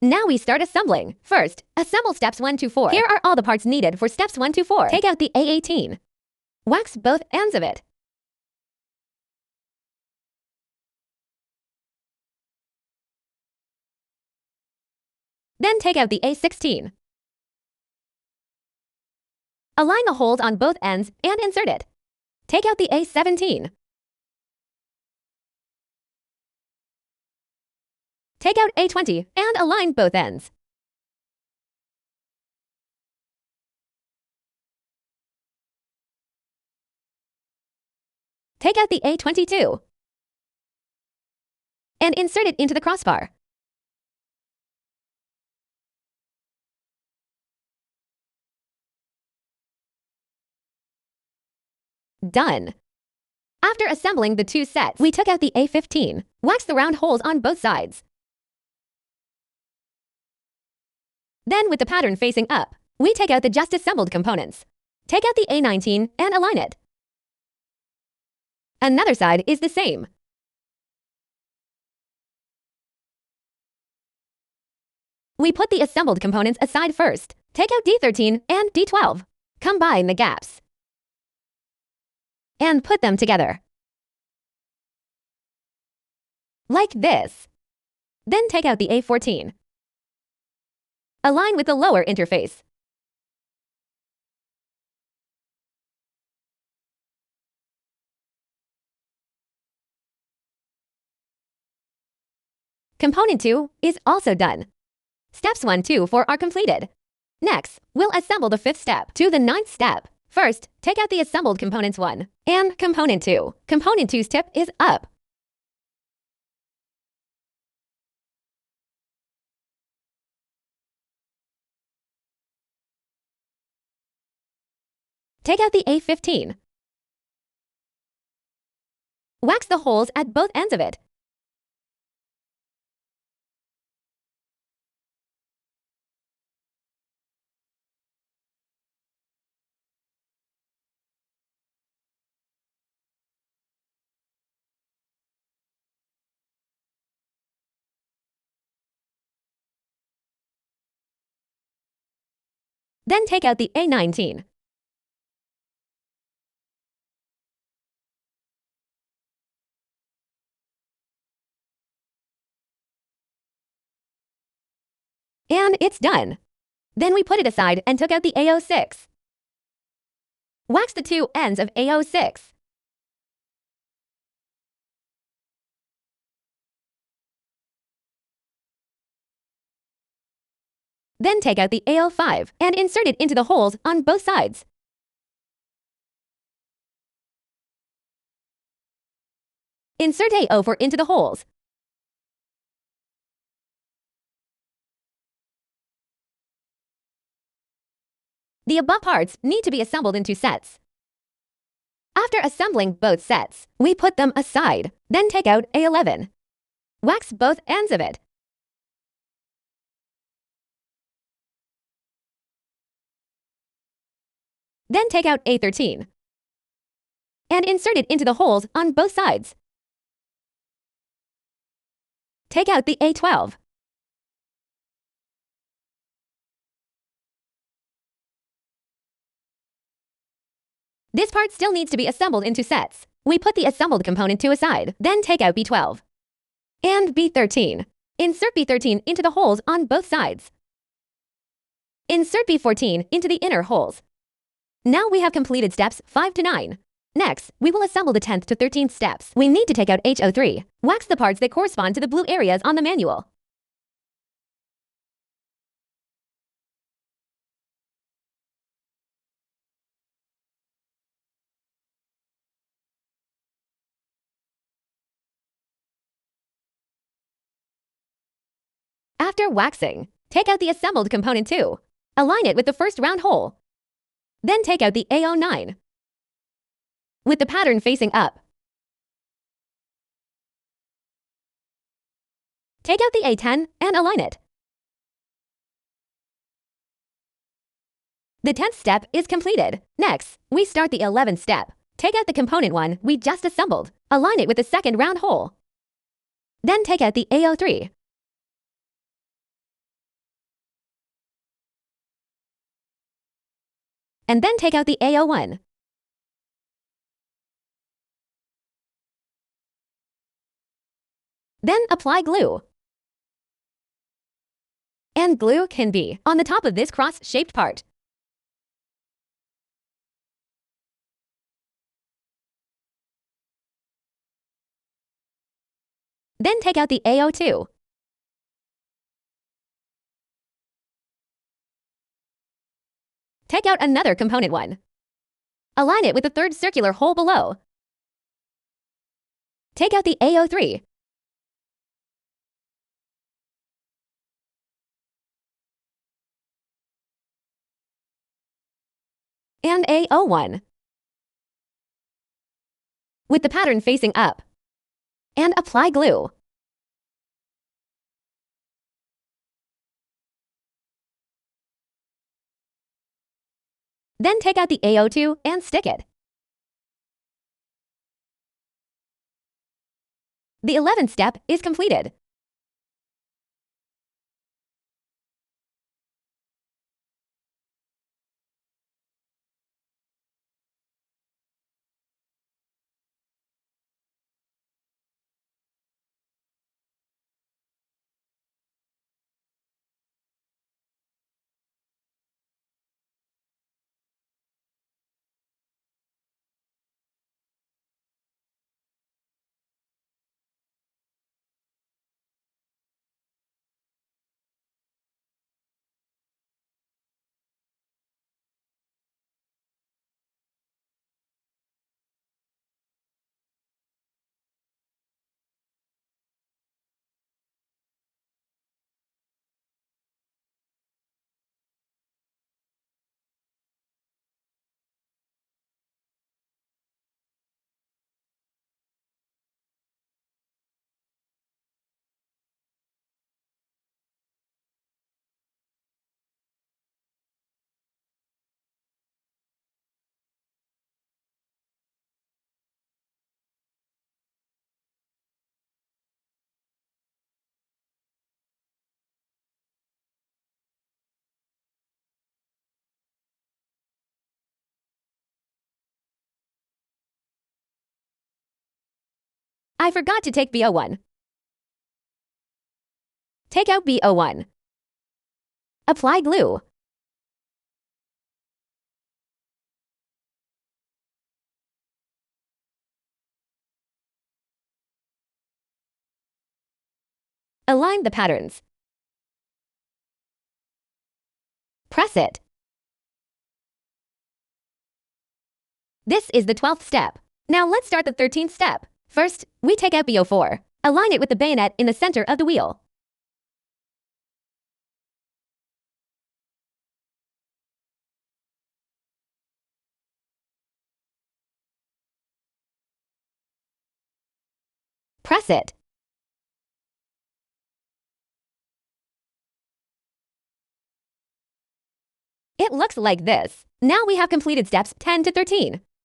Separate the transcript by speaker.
Speaker 1: Now we start assembling. First, assemble steps 1 to 4. Here are all the parts needed for steps 1 to 4. Take out the A18. Wax both ends of it. Then take out the A16. Align the holes on both ends and insert it. Take out the A17. Take out A20 and align both ends. Take out the A22 and insert it into the crossbar. Done. After assembling the two sets, we took out the A15. Wax the round holes on both sides. Then, with the pattern facing up, we take out the just assembled components. Take out the A19 and align it. Another side is the same. We put the assembled components aside first. Take out D13 and D12. Combine the gaps and put them together, like this. Then take out the A14. Align with the lower interface. Component 2 is also done. Steps 1 to 4 are completed. Next, we'll assemble the 5th step to the 9th step. First, take out the assembled components 1 and component 2. Component 2's tip is up. Take out the A15. Wax the holes at both ends of it. Then take out the A19. And it's done. Then we put it aside and took out the A06. Wax the two ends of A06. Then take out the A05 and insert it into the holes on both sides. Insert A04 into the holes. The above parts need to be assembled into sets. After assembling both sets, we put them aside. Then take out A11. Wax both ends of it. Then take out A13 and insert it into the holes on both sides. Take out the A12. This part still needs to be assembled into sets. We put the assembled component 2 aside, then take out B12 and B13. Insert B13 into the holes on both sides. Insert B14 into the inner holes. Now we have completed steps 5 to 9. Next, we will assemble the 10th to 13th steps. We need to take out H03. Wax the parts that correspond to the blue areas on the manual. After waxing, take out the assembled component 2. Align it with the first round hole. Then take out the A09 with the pattern facing up. Take out the A10 and align it. The 10th step is completed. Next, we start the 11th step. Take out the component 1 we just assembled. Align it with the second round hole. Then take out the A03. and then take out the AO1. Then apply glue. And glue can be on the top of this cross-shaped part. Then take out the AO2. Take out another component one. Align it with the third circular hole below. Take out the AO3. And AO1. With the pattern facing up. And apply glue. Then take out the AO2 and stick it. The 11th step is completed. I forgot to take BO1. Take out BO1. Apply glue. Align the patterns. Press it. This is the 12th step. Now let's start the 13th step. First, we take out BO4. Align it with the bayonet in the center of the wheel. Press it. It looks like this. Now we have completed steps 10 to 13.